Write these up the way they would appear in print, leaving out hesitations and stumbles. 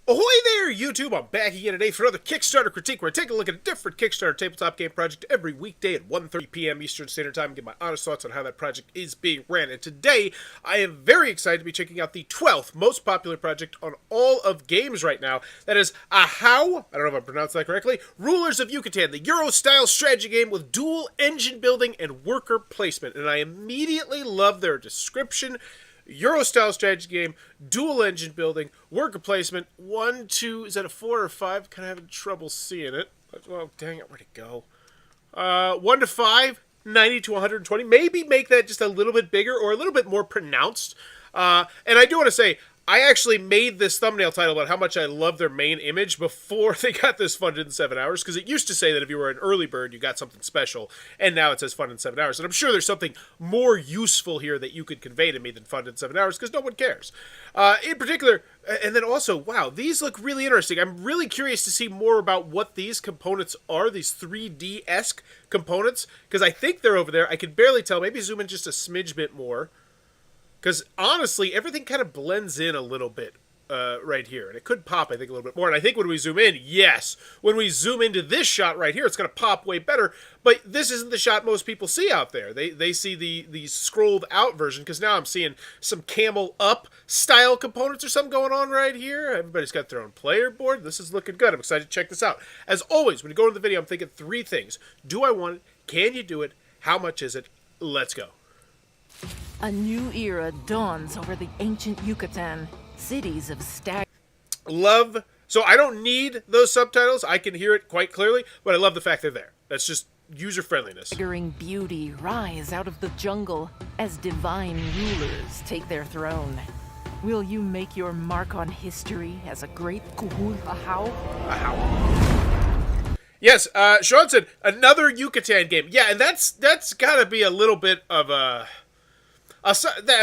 Ahoy there, YouTube! I'm back again today for another Kickstarter critique where I take a look at a different Kickstarter tabletop game project every weekday at 1:30 p.m. Eastern Standard Time and give my honest thoughts on how that project is being ran. And today, I am very excited to be checking out the 12th most popular project on all of games right now. That is Ahau, I don't know if I pronounced that correctly, Rulers of Yucatan, the Euro-style strategy game with dual engine building and worker placement. And I immediately love their description. Euro-style strategy game, dual engine building, worker placement, 1, 2, is that a 4 or 5? Kind of having trouble seeing it. Well, dang it, where'd it go? 1 to 5, 90 to 120. Maybe make that just a little bit bigger or a little bit more pronounced. And I do want to say, I actually made this thumbnail title about how much I love their main image before they got this funded in 7 hours, because it used to say that if you were an early bird, you got something special, and now it says funded in 7 hours. And I'm sure there's something more useful here that you could convey to me than funded in 7 hours, because no one cares. In particular, and then also, wow, these look really interesting. I'm really curious to see more about what these components are, these 3D-esque components, because I think they're over there. I can barely tell. Maybe zoom in just a smidge bit more. Because, honestly, everything kind of blends in a little bit right here. And it could pop, I think, a little bit more. And I think when we zoom in, yes, when we zoom into this shot right here, it's going to pop way better. But this isn't the shot most people see out there. They see the scrolled out version, because now I'm seeing some camel up style components or something going on right here. Everybody's got their own player board. This is looking good. I'm excited to check this out. As always, when you go into the video, I'm thinking 3 things. Do I want it? Can you do it? How much is it? Let's go. A new era dawns over the ancient Yucatan. Cities of Love. So I don't need those subtitles. I can hear it quite clearly, but I love the fact they're there. That's just user-friendliness. staggering beauty rise out of the jungle as divine rulers take their throne. Will you make your mark on history as a great Kuhul Ahau? Ahau. Yes, Sean said, another Yucatan game. Yeah, and that's got to be a little bit of I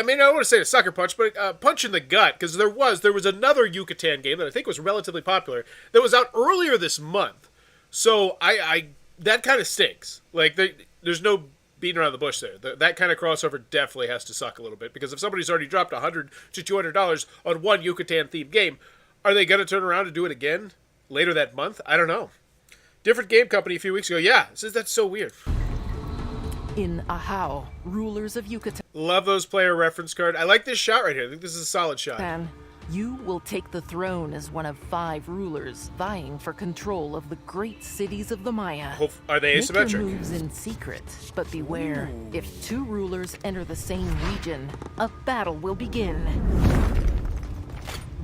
mean, I don't want to say a sucker punch, but a punch in the gut, because there was another Yucatan game that I think was relatively popular that was out earlier this month. So that kind of stinks. Like, there's no beating around the bush there. That kind of crossover definitely has to suck a little bit, because if somebody's already dropped $100 to $200 on one Yucatan-themed game, are they going to turn around and do it again later that month? I don't know. Different game company a few weeks ago, yeah, says that's so weird. In Ahau, Rulers of Yucatan, Love those player reference card. I like this shot right here. I think this is a solid shot. you will take the throne as one of 5 rulers vying for control of the great cities of the Maya. Are they asymmetric? Make your moves in secret, but beware. If 2 rulers enter the same region, a battle will begin.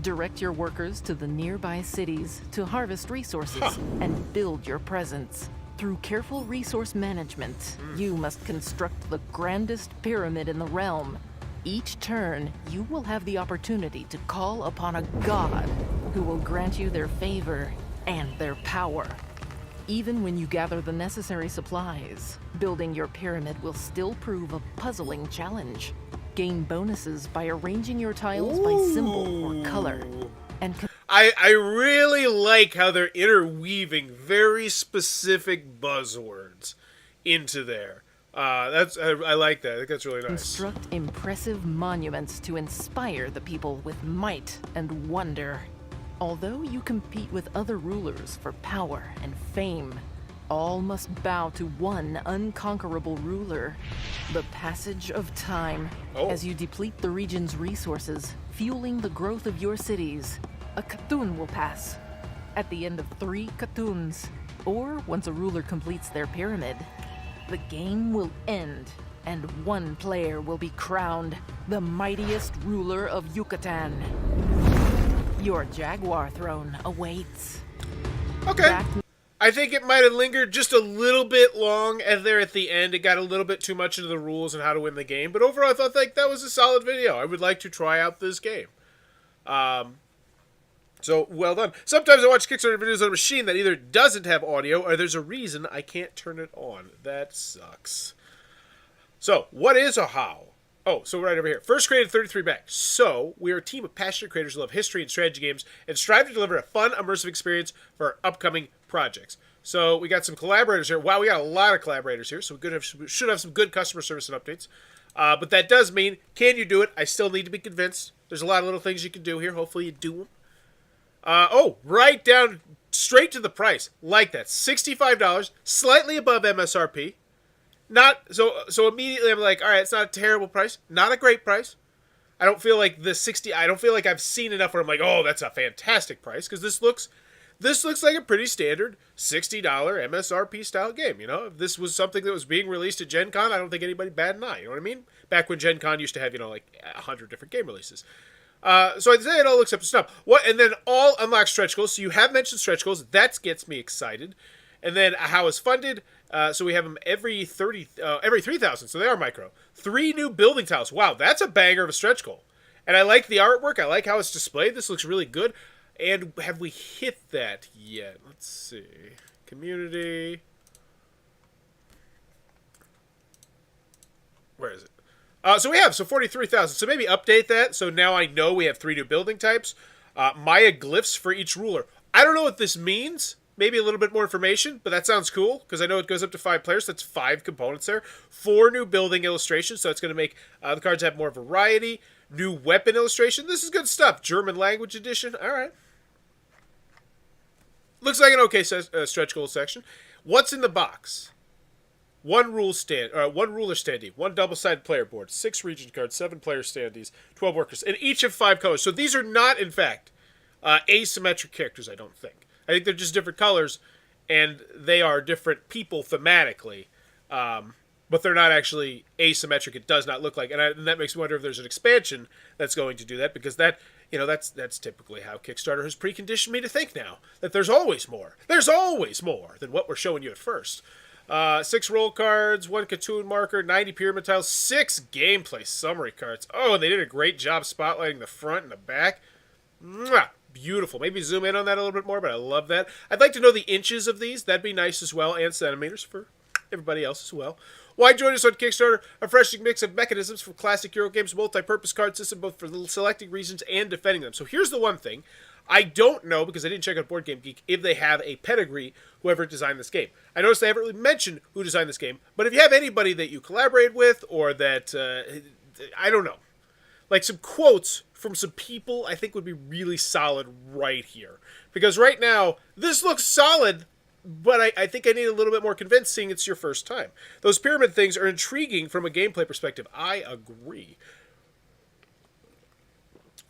Direct your workers to the nearby cities to harvest resources and build your presence. Through careful resource management, you must construct the grandest pyramid in the realm. Each turn, you will have the opportunity to call upon a god who will grant you their favor and their power. Even when you gather the necessary supplies, building your pyramid will still prove a puzzling challenge. Gain bonuses by arranging your tiles by symbol or color. And I really like how they're interweaving very specific buzzwords into there. I like that. I think that's really nice. Construct impressive monuments to inspire the people with might and wonder. Although you compete with other rulers for power and fame, all must bow to one unconquerable ruler. The passage of time. As you deplete the region's resources, fueling the growth of your cities, a Katun will pass. At the end of 3 Katuns, or once a ruler completes their pyramid, the game will end, and one player will be crowned the mightiest ruler of Yucatan. Your Jaguar throne awaits. Okay. I think it might have lingered just a little bit long, and there at the end it got a little bit too much into the rules and how to win the game. But overall, I thought that was a solid video. I would like to try out this game. So, well done. Sometimes I watch Kickstarter videos on a machine that either doesn't have audio, or there's a reason I can't turn it on. That sucks. So, what is Ahau? Oh, so right over here. First created 33 back. So, we are a team of passionate creators who love history and strategy games and strive to deliver a fun, immersive experience for our upcoming projects. So, we got some collaborators here. Wow, we got a lot of collaborators here, so we should have some good customer service and updates. But that does mean, can you do it? I still need to be convinced. There's a lot of little things you can do here. Hopefully you do them. Oh, right down, straight to the price. Like that. $65, slightly above MSRP. Not so immediately I'm like, all right, it's not a terrible price. Not a great price. I don't feel like I don't feel like I've seen enough where I'm like, oh, that's a fantastic price. Because this looks like a pretty standard $60 MSRP style game. You know, if this was something that was being released at Gen Con, I don't think anybody bat an eye. You know what I mean? Back when Gen Con used to have, like 100 different game releases. So I'd say it all looks up to snuff. And then all unlock stretch goals. So you have mentioned stretch goals. That gets me excited. And then how is funded. So we have them every 3,000. So they are micro. 3 new building tiles. Wow, that's a banger of a stretch goal. And I like the artwork. I like how it's displayed. This looks really good. And have we hit that yet? Let's see. Community. Where is it? So 43,000. So maybe update that. So now I know we have 3 new building types. Maya glyphs for each ruler. I don't know what this means. Maybe a little bit more information, but that sounds cool because I know it goes up to 5 players. That's 5 components there. 4 new building illustrations, so it's going to make the cards have more variety. New weapon illustration. This is good stuff. German language edition. All right. Looks like an okay stretch goal section. What's in the box? 1 ruler standee, 1 double-sided player board, 6 region cards, 7 player standees, 12 workers, and each of 5 colors. So these are not, in fact, asymmetric characters, I don't think. I think they're just different colors, and they are different people thematically, but they're not actually asymmetric. It does not look like, and that makes me wonder if there's an expansion that's going to do that, because that's typically how Kickstarter has preconditioned me to think now, that there's always more. There's always more than what we're showing you at first. 6 roll cards, 1 Katoon marker, 90 pyramid tiles, 6 gameplay summary cards. Oh, and they did a great job spotlighting the front and the back. Mwah! Beautiful. Maybe zoom in on that a little bit more, but I love that. I'd like to know the inches of these. That'd be nice as well, and centimeters for everybody else as well. Why join us on Kickstarter? A fresh mix of mechanisms from classic Euro games, multi-purpose card system, both for selecting reasons and defending them. So here's the one thing. I don't know, because I didn't check out Board Game Geek, if they have a pedigree, whoever designed this game. I noticed they haven't really mentioned who designed this game, but if you have anybody that you collaborated with, or that, I don't know, like some quotes from some people, I think would be really solid right here. Because right now, this looks solid, but I think I need a little bit more convincing it's your first time. Those pyramid things are intriguing from a gameplay perspective. I agree.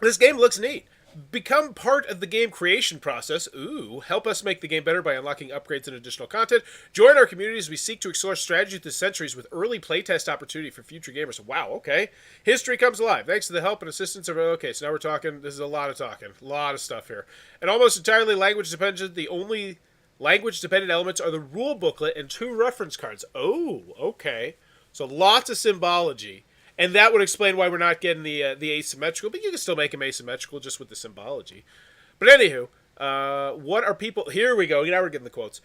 This game looks neat. Become part of the game creation process. Ooh, help us make the game better by unlocking upgrades and additional content. Join our community as we seek to explore strategy through the centuries with early playtest opportunity for future gamers. Wow, okay. History comes alive. Thanks to the help and assistance of... Okay, so now we're talking... This is a lot of talking. A lot of stuff here. And almost entirely language dependent. The only language dependent elements are the rule booklet and 2 reference cards. Oh, okay. So lots of symbology. And that would explain why we're not getting the asymmetrical, but you can still make them asymmetrical just with the symbology. But anywho, what are people... Here we go. Now we're getting the quotes.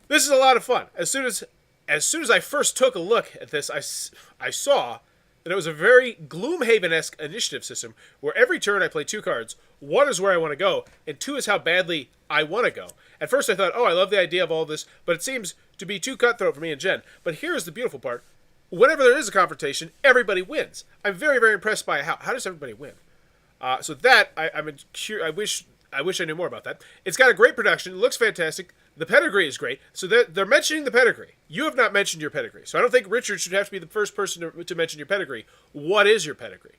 This is a lot of fun. As soon as I first took a look at this, I saw that it was a very Gloomhaven-esque initiative system where every turn I play 2 cards. 1 is where I want to go, and 2 is how badly I want to go. At first I thought, oh, I love the idea of all this, but it seems to be too cutthroat for me and Jen. But here's the beautiful part. Whenever there is a confrontation, everybody wins. I'm very, very impressed by how does everybody win. So that I wish I knew more about that. It's got a great production. It looks fantastic. The pedigree is great. So they're mentioning the pedigree. You have not mentioned your pedigree. So I don't think Richard should have to be the first person to mention your pedigree. What is your pedigree?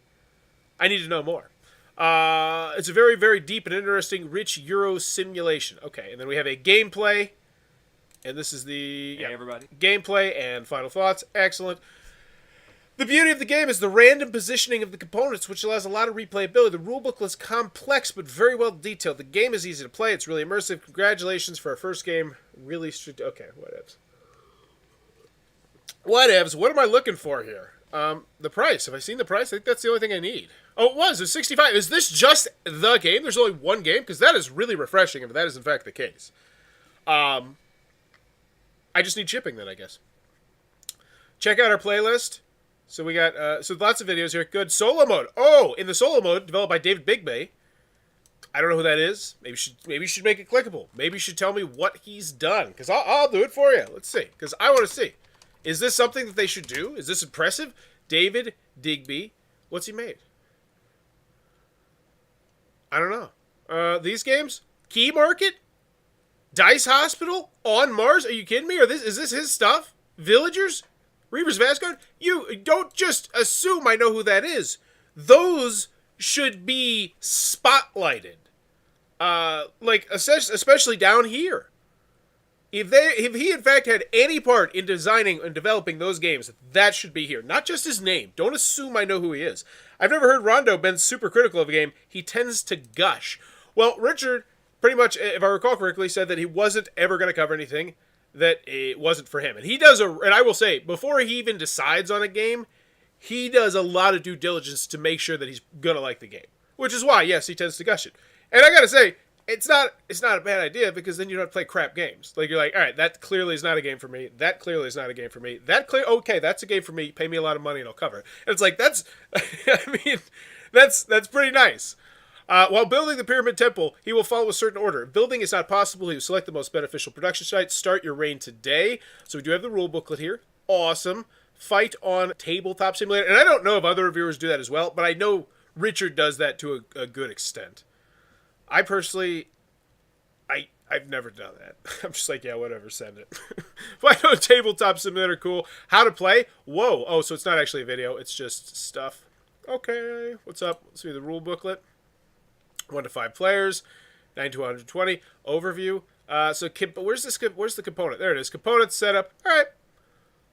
I need to know more. It's a very, very deep and interesting, rich Euro simulation. Okay, and then we have a gameplay. And this is the everybody. Gameplay and final thoughts. Excellent. The beauty of the game is the random positioning of the components, which allows a lot of replayability. The rulebook is complex, but very well detailed. The game is easy to play. It's really immersive. Congratulations for our first game. Really strict. Okay, whatevs. Whatevs. What am I looking for here? The price. Have I seen the price? I think that's the only thing I need. Oh, it was. It was $65. Is this just the game? There's only one game? Because that is really refreshing if that is in fact the case. I just need shipping then, I guess. Check out our playlist. So we got lots of videos here. Good solo mode. Oh, in the solo mode developed by David Bigbay. I don't know who that is. Maybe you should make it clickable. Maybe you should tell me what he's done, because I'll do it for you. Let's see, because I want to see. Is this something that they should do? Is this impressive? David Digby. What's he made? I don't know. These games? Key Market? Dice Hospital? On Mars? Are you kidding me? Is this his stuff? Villagers? Reaver's Vanguard? You don't just assume I know who that is. Those should be spotlighted. Especially down here. If he in fact had any part in designing and developing those games, that should be here. Not just his name. Don't assume I know who he is. I've never heard Rondo been super critical of a game. He tends to gush. Well, Richard, pretty much, if I recall correctly, said that he wasn't ever going to cover anything that it wasn't for him. And he does and I will say, before he even decides on a game, he does a lot of due diligence to make sure that he's going to like the game. Which is why, yes, he tends to gush it. And I got to say, it's not a bad idea, because then you don't have to play crap games. Like, you're like, all right, that clearly is not a game for me. That clearly is not a game for me. Okay, that's a game for me. Pay me a lot of money and I'll cover it. And it's like, that's pretty nice. While building the Pyramid Temple, he will follow a certain order. If building is not possible, he will select the most beneficial production site. Start your reign today. So we do have the rule booklet here. Awesome. Fight on Tabletop Simulator. And I don't know if other reviewers do that as well, but I know Richard does that to a good extent. I personally, I've never done that. I'm just like, yeah, whatever, send it. Fight on Tabletop Simulator, cool. How to play? Whoa. Oh, so it's not actually a video. It's just stuff. Okay, what's up? Let's see the rule booklet. 1 to 5 players, 9 to 120. Overview. Where's the component? There it is. Component setup. All right.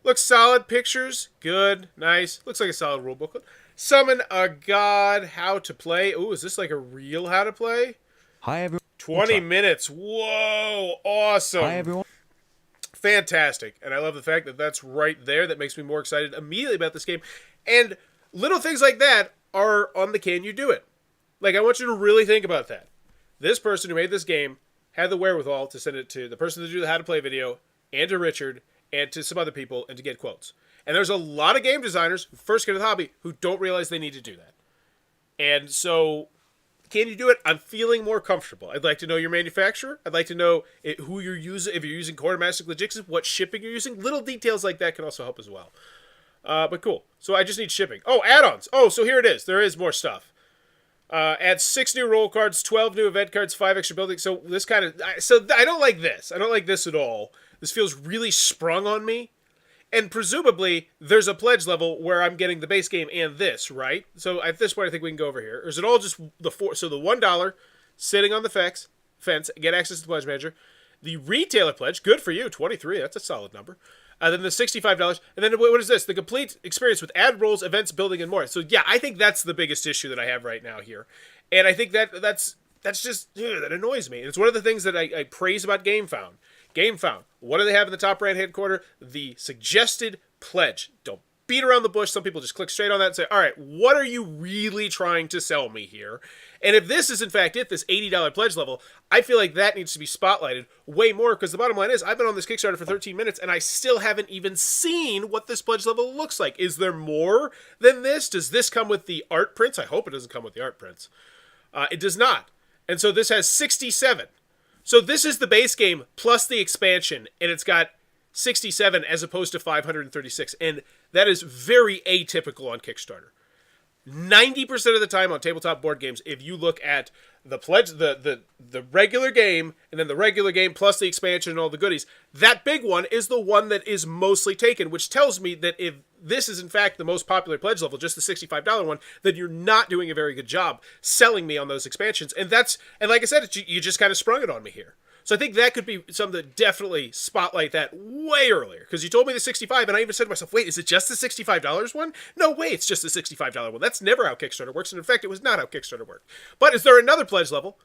Looks solid. Pictures. Good. Nice. Looks like a solid rule booklet. Summon a god. How to play. Ooh, is this like a real how to play? Hi, everyone. 20 minutes. Whoa. Awesome. Hi, everyone. Fantastic. And I love the fact that that's right there. That makes me more excited immediately about this game. And little things like that are on the Can You Do It? Like, I want you to really think about that. This person who made this game had the wherewithal to send it to the person to do the how to play video, and to Richard, and to some other people, and to get quotes. And there's a lot of game designers who first get into the hobby who don't realize they need to do that. And so, can you do it? I'm feeling more comfortable. I'd like to know your manufacturer. I'd like to know who you're using, if you're using Quartermaster Logistics, what shipping you're using. Little details like that can also help as well. But cool. So I just need shipping. Oh, add-ons. Oh, so here it is. There is more stuff. Add 6 new roll cards, 12 new event cards, 5 extra buildings. So this kind of... I don't like this. I don't like this at all. This feels really sprung on me. And presumably, there's a pledge level where I'm getting the base game and this, right? So at this point, I think we can go over here. Or is it all just the so the $1 sitting on the fence, get access to the pledge manager. The retailer pledge, good for you, 23. That's a solid number. Then the $65. And then what is this? The complete experience with ad rolls, events, building, and more. So yeah, I think that's the biggest issue that I have right now here. And I think that's just, that annoys me. And it's one of the things that I praise about GameFound. GameFound, what do they have in the top right-hand corner? The suggested pledge. Don't beat around the bush. Some people just click straight on that and say, all right, what are you really trying to sell me here? And if this is in fact this $80 pledge level, I feel like that needs to be spotlighted way more, because the bottom line is I've been on this Kickstarter for 13 minutes and I still haven't even seen what this pledge level looks like. Is there more than this? Does this come with the art prints? I hope it doesn't come with the art prints. It does not. And so this has 67. So this is the base game plus the expansion, and it's got 67 as opposed to 536. And that is very atypical on Kickstarter. 90% of the time on tabletop board games, if you look at the pledge, the regular game, and then the regular game plus the expansion and all the goodies, that big one is the one that is mostly taken, which tells me that if this is in fact the most popular pledge level, just the $65 one, then you're not doing a very good job selling me on those expansions. And like I said, you just kind of sprung it on me here. So I think that could be something to definitely spotlight that way earlier. Because you told me the 65, and I even said to myself, wait, is it just the $65 one? No way, it's just the $65 one. That's never how Kickstarter works, and in fact, it was not how Kickstarter worked. But is there another pledge level?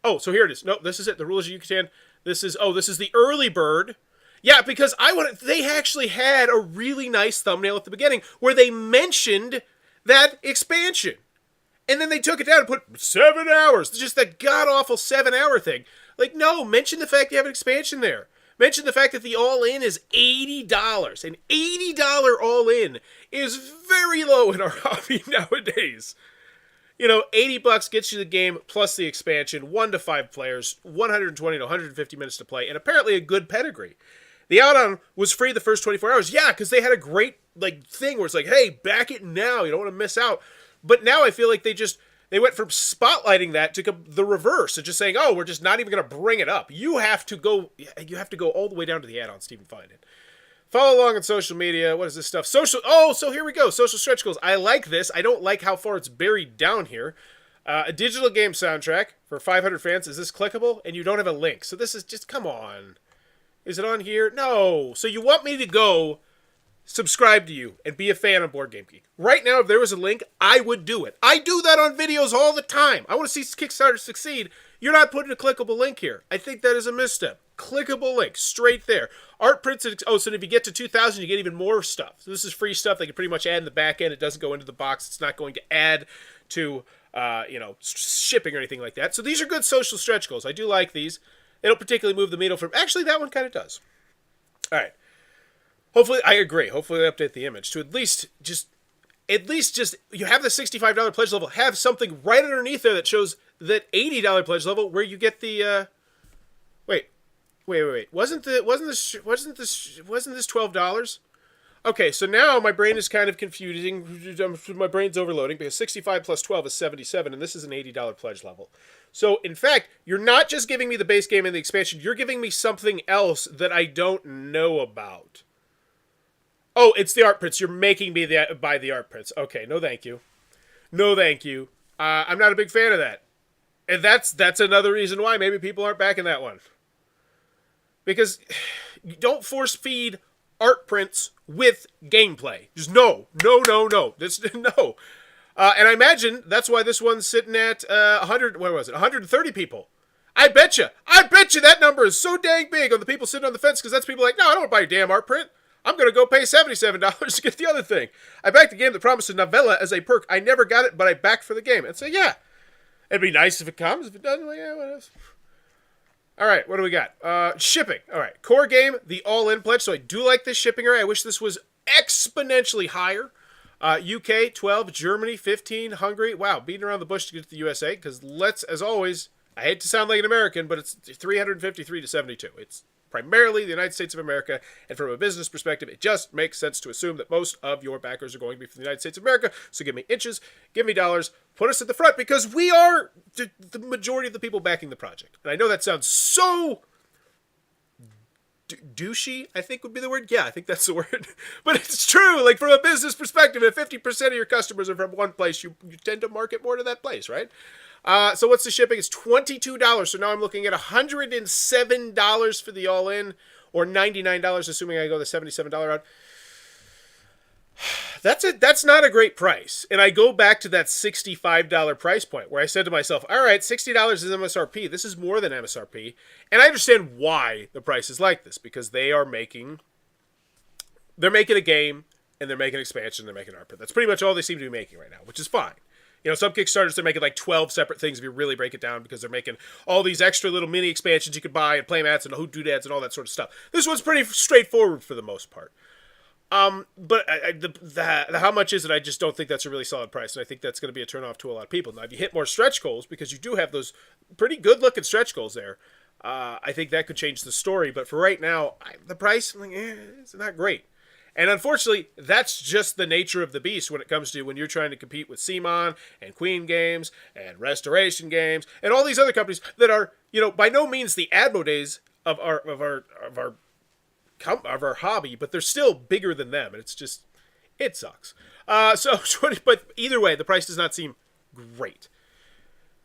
Oh, so here it is. No, this is it. The Rulers of Yucatan. This is the early bird. Yeah, because they actually had a really nice thumbnail at the beginning where they mentioned that expansion. And then they took it down and put 7 hours. Just that god-awful 7-hour thing. Like, no, mention the fact you have an expansion there. Mention the fact that the all-in is $80. An $80 all-in is very low in our hobby nowadays. You know, $80 gets you the game plus the expansion, 1 to 5 players, 120 to 150 minutes to play, and apparently a good pedigree. The add-on was free the first 24 hours. Yeah, because they had a great thing where it's like, hey, back it now. You don't want to miss out. But now I feel like they just... They went from spotlighting that to the reverse, and just saying, "Oh, we're just not even going to bring it up." You have to go all the way down to the add-ons to even find it. Follow along on social media. What is this stuff? So here we go. Social stretch goals. I like this. I don't like how far it's buried down here. A digital game soundtrack for 500 fans. Is this clickable? And you don't have a link. So this is just, come on. Is it on here? No. So you want me to go subscribe to you and be a fan of Board Game Geek. Right now, if there was a link, I would do it. I do that on videos all the time. I want to see Kickstarter succeed. You're not putting a clickable link here. I think that is a misstep. Clickable link, straight there. Art prints, so if you get to 2,000, you get even more stuff. So this is free stuff they can pretty much add in the back end. It doesn't go into the box. It's not going to add to, shipping or anything like that. So these are good social stretch goals. I do like these. They don't particularly move the needle from, actually, that one kind of does. All right. Hopefully, I agree. Hopefully they update the image to at least just, you have the $65 pledge level, have something right underneath there that shows that $80 pledge level where you get the, wait. Wasn't this $12? Okay, so now my brain is kind of confusing. My brain's overloading because 65 plus 12 is 77, and this is an $80 pledge level. So, in fact, you're not just giving me the base game and the expansion. You're giving me something else that I don't know about. Oh, it's the art prints. You're making me buy the art prints. Okay, no thank you. No thank you. I'm not a big fan of that. And that's another reason why maybe people aren't backing that one. Because you don't force feed art prints with gameplay. Just no. No. And I imagine that's why this one's sitting at 130 people. I bet you that number is so dang big on the people sitting on the fence because that's people like, no, I don't want to buy a damn art print. I'm going to go pay $77 to get the other thing. I backed the game that promised a novella as a perk. I never got it, but I backed for the game. And say, yeah, it'd be nice if it comes. If it doesn't, yeah, what else? All right, what do we got? Shipping. All right, core game, the all-in pledge. So I do like this shipping array. I wish this was exponentially higher. UK, 12, Germany, 15, Hungary. Wow, beating around the bush to get to the USA. Because as always, I hate to sound like an American, but it's 353 to 72. It's primarily the United States of America, and from a business perspective, it just makes sense to assume that most of your backers are going to be from the United States of America. So give me inches, give me dollars, put us at the front, because we are the majority of the people backing the project. And I know that sounds so douchey, I think would be the word. Yeah, I think that's the word. But it's true. Like, from a business perspective, if 50% of your customers are from one place, you tend to market more to that place, right? So what's the shipping? It's $22. So now I'm looking at $107 for the all-in, or $99, assuming I go the $77 route. That's not a great price. And I go back to that $65 price point where I said to myself, all right, $60 is MSRP. This is more than MSRP. And I understand why the price is like this, because they're making a game, and they're making an expansion, and they're making art print. That's pretty much all they seem to be making right now, which is fine. You know, some Kickstarters, they're making like 12 separate things if you really break it down, because they're making all these extra little mini expansions you could buy, and playmats and doodads and all that sort of stuff. This one's pretty straightforward for the most part. But the how much is it? I just don't think that's a really solid price, and I think that's going to be a turnoff to a lot of people. Now, if you hit more stretch goals, because you do have those pretty good-looking stretch goals there, I think that could change the story. But for right now, the price, it's not great. And unfortunately, that's just the nature of the beast when it comes to when you're trying to compete with CMON and Queen Games and Restoration Games and all these other companies that are, by no means the Admo of our hobby, but they're still bigger than them, and it sucks. But either way, the price does not seem great.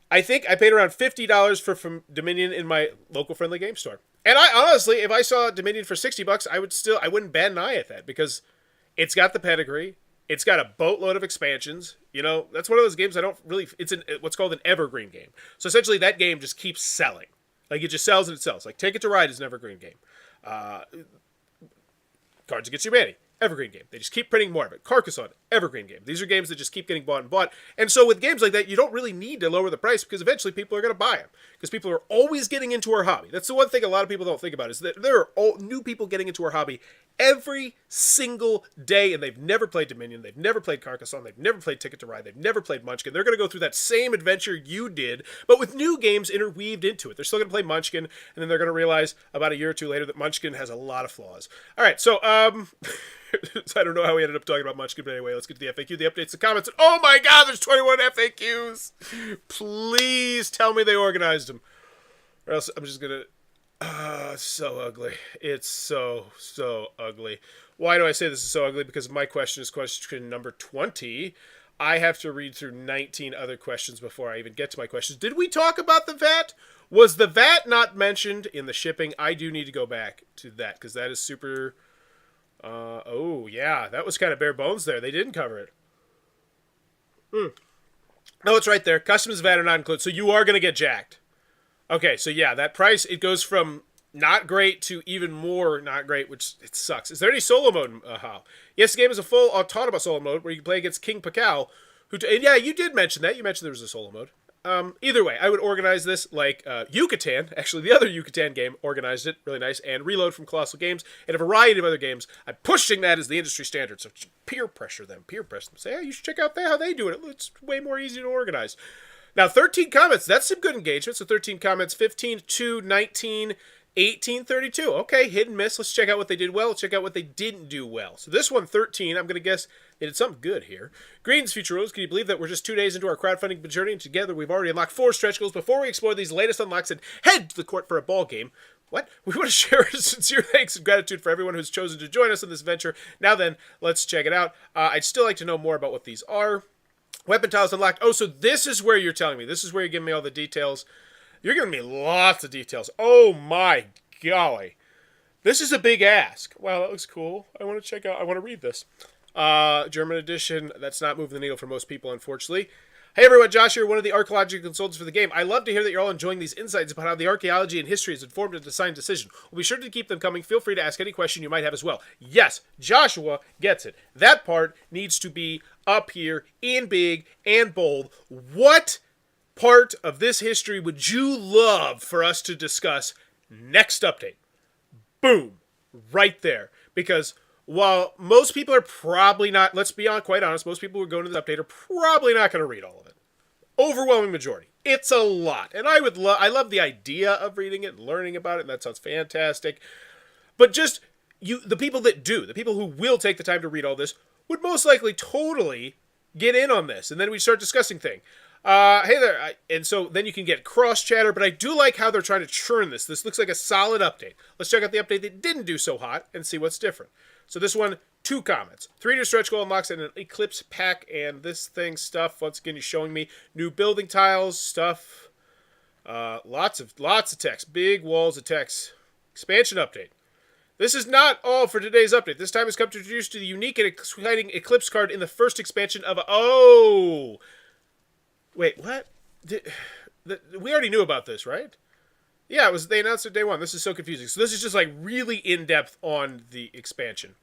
I think I paid around $50 from Dominion in my local friendly game store. And I honestly, if I saw Dominion for $60, I wouldn't bat an eye at that, because it's got the pedigree, it's got a boatload of expansions. That's one of those games it's what's called an evergreen game. So essentially that game just keeps selling. Like, it just sells and it sells. Like, Take It to Ride is an evergreen game. Cards Against Humanity, evergreen game. They just keep printing more of it. Carcassonne, evergreen game. These are games that just keep getting bought and bought. And so with games like that, you don't really need to lower the price, because eventually people are going to buy them. Because people are always getting into our hobby. That's the one thing a lot of people don't think about, is that there are new people getting into our hobby every single day, and they've never played Dominion, they've never played Carcassonne, they've never played Ticket to Ride, they've never played Munchkin. They're going to go through that same adventure you did, but with new games interweaved into it. They're still going to play Munchkin, and then they're going to realize about a year or two later that Munchkin has a lot of flaws. All right, so So I don't know how we ended up talking about Munchkin, but anyway, let's get to the FAQ, the updates, the comments, and oh my god, there's 21 FAQs! Please tell me they organized them. Or else I'm just gonna... it's so ugly. It's so ugly. Why do I say this is so ugly? Because my question is question number 20. I have to read through 19 other questions before I even get to my questions. Did we talk about the VAT? Was the VAT not mentioned in the shipping? I do need to go back to that, because that is super... oh, yeah, that was kind of bare bones there. They didn't cover it. No, it's right there. Customs VAT are not included, so you are going to get jacked. Okay, so yeah, that price, it goes from not great to even more not great, which it sucks. Is there any solo mode, Ahau? Yes, the game is a full autonomous solo mode where you can play against King Pakao. And yeah, you did mention that. You mentioned there was a solo mode. Either way, I would organize this like Yucatán. Actually, the other Yucatán game organized it. Really nice. And Reload from Colossal Games and a variety of other games. I'm pushing that as the industry standard. So peer pressure them. Peer press them. Say, hey, you should check out how they do it. It's way more easy to organize. Now, 13 comments. That's some good engagement. So 13 comments. 15, 2, 19... 1832. Okay, hit and miss. Let's check out what they did well. Let's check out what they didn't do well. So this one, 13, I'm going to guess they did something good here. Greetings, Future Rose. Can you believe that we're just 2 days into our crowdfunding journey, and together we've already unlocked 4 stretch goals? Before we explore these latest unlocks and head to the court for a ball game, what? We want to share our sincere thanks and gratitude for everyone who's chosen to join us in this venture. Now then, let's check it out. I'd still like to know more about what these are. Weapon tiles unlocked. Oh, so this is where you're telling me. This is where you're giving me all the details. You're giving me lots of details. Oh my golly. This is a big ask. Wow, that looks cool. I want to check out, I want to read this. German edition. That's not moving the needle for most people, unfortunately. Hey everyone, Josh here, one of the archaeology consultants for the game. I love to hear that you're all enjoying these insights about how the archaeology and history has informed a design decision. We'll be sure to keep them coming. Feel free to ask any question you might have as well. Yes, Joshua gets it. That part needs to be up here in big and bold. What part of this history would you love for us to discuss next update? Boom. Right there. Because while most people are probably not, let's be quite honest, most people who are going to this update are probably not going to read all of it. Overwhelming majority. It's a lot. And I love the idea of reading it and learning about it, and that sounds fantastic. But just, the people that do, the people who will take the time to read all this, would most likely totally get in on this. And then we start discussing things. Hey there, and so then you can get cross chatter, but I do like how they're trying to churn this. This looks like a solid update. Let's check out the update that didn't do so hot and see what's different. So this one, 2 comments. 3 new stretch goal unlocks and an eclipse pack, and this thing stuff. Once again, you're showing me new building tiles, stuff. Lots of text. Big walls of text. Expansion update. This is not all for today's update. This time has come to introduce to the unique and exciting eclipse card in the first expansion of... Oh! Wait, what? We already knew about this, right? Yeah, they announced it day 1. This is so confusing. So this is just like really in-depth on the expansion.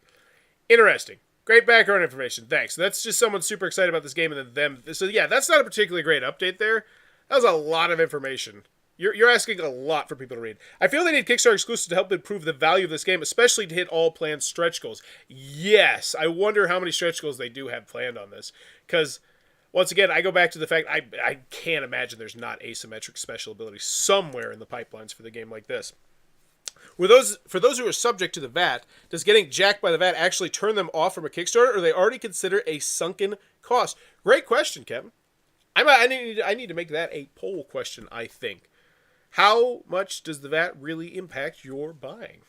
Interesting. Great background information. Thanks. That's just someone super excited about this game and then them. So yeah, that's not a particularly great update there. That was a lot of information. You're asking a lot for people to read. I feel they need Kickstarter exclusives to help improve the value of this game, especially to hit all planned stretch goals. Yes, I wonder how many stretch goals they do have planned on this. Because... once again, I go back to the fact I can't imagine there's not asymmetric special abilities somewhere in the pipelines for the game like this. For those who are subject to the VAT, does getting jacked by the VAT actually turn them off from a Kickstarter, or they already consider a sunken cost? Great question, Kevin. I need to make that a poll question, I think. How much does the VAT really impact your buying?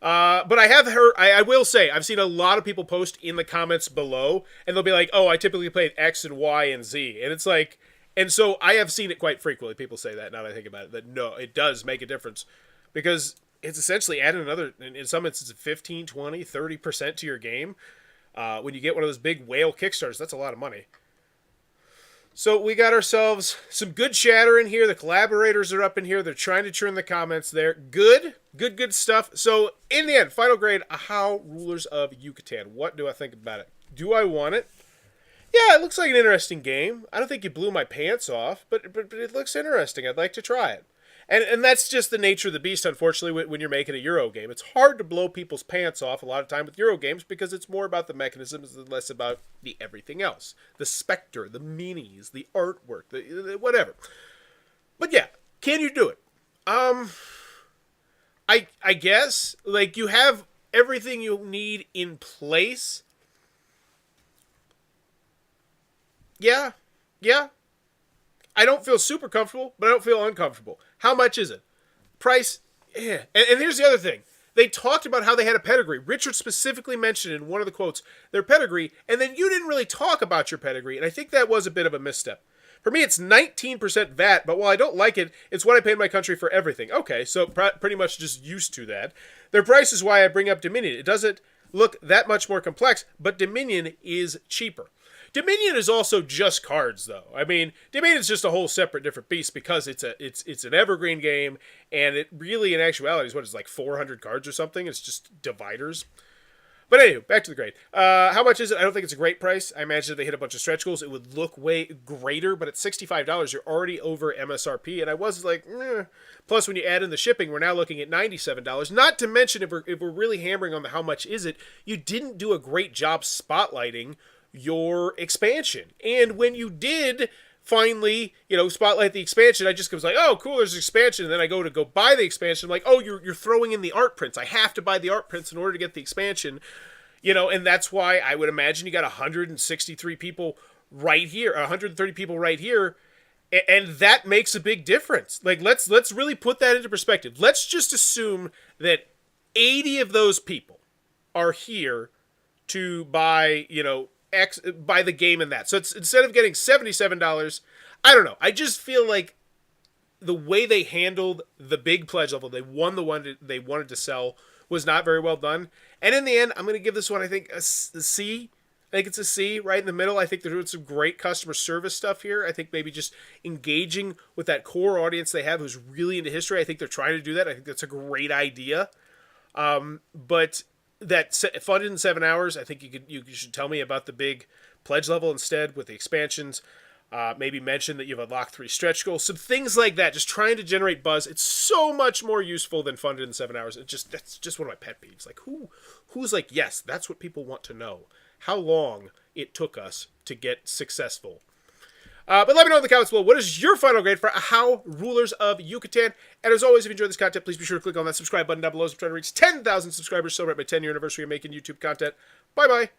But I have heard, I will say, I've seen a lot of people post in the comments below, and they'll be like, oh, I typically played X and Y and Z. And it's like, and so I have seen it quite frequently. People say that, now that I think about it, that no, it does make a difference. Because it's essentially adding another, in some instances, 15, 20, 30% to your game. When you get one of those big whale Kickstarters, that's a lot of money. So we got ourselves some good chatter in here. The collaborators are up in here. They're trying to churn the comments there. Good stuff. So in the end, final grade, Ahau Rulers of Yucatan. What do I think about it? Do I want it? Yeah, it looks like an interesting game. I don't think you blew my pants off, but it looks interesting. I'd like to try it. And that's just the nature of the beast, unfortunately, when you're making a Euro game. It's hard to blow people's pants off a lot of time with Euro games because it's more about the mechanisms and less about the everything else. The specter, the minis, the artwork, the whatever. But yeah, can you do it? I guess, like, you have everything you need in place. Yeah. I don't feel super comfortable, but I don't feel uncomfortable. How much is it? Price, yeah. And here's the other thing. They talked about how they had a pedigree. Richard specifically mentioned in one of the quotes their pedigree, and then you didn't really talk about your pedigree, and I think that was a bit of a misstep. For me, it's 19% VAT, but while I don't like it, it's what I pay in my country for everything. Okay, so pretty much just used to that. Their price is why I bring up Dominion. It doesn't look that much more complex, but Dominion is cheaper. Dominion is also just cards, though. I mean, Dominion is just a whole separate, different beast because it's an evergreen game, and it really, in actuality, is what is like 400 cards or something. It's just dividers. But anyway, back to the grade. How much is it? I don't think it's a great price. I imagine if they hit a bunch of stretch goals, it would look way greater. But at $65, you're already over MSRP, and I was like, Plus, when you add in the shipping, we're now looking at $97. Not to mention, if we're really hammering on the how much is it, you didn't do a great job spotlighting your expansion. And when you did finally, spotlight the expansion, I just was like, oh, cool, there's an expansion. And then I go buy the expansion. I'm like, oh, you're throwing in the art prints. I have to buy the art prints in order to get the expansion. And that's why I would imagine you got 163 people right here, 130 people right here. And that makes a big difference. Like, let's really put that into perspective. Let's just assume that 80 of those people are here to buy, buy the game in that. So it's instead of getting $77, I don't know. I just feel like the way they handled the big pledge level, they won the one they wanted to sell, was not very well done. And in the end, I'm going to give this one, I think, a C. I think it's a C right in the middle. I think they're doing some great customer service stuff here. I think maybe just engaging with that core audience they have who's really into history. I think they're trying to do that. I think that's a great idea. But that funded in 7 hours, I think you should tell me about the big pledge level instead with the expansions. Maybe mention that you've unlocked 3 stretch goals, some things like that. Just trying to generate buzz. It's so much more useful than funded in 7 hours. That's just one of my pet peeves. Like who's like, yes, that's what people want to know. How long it took us to get successful. But let me know in the comments below, what is your final grade for Ahau Rulers of Yucatan? And as always, if you enjoyed this content, please be sure to click on that subscribe button down below. I'm trying to reach 10,000 subscribers, celebrate my 10-year anniversary of making YouTube content. Bye-bye.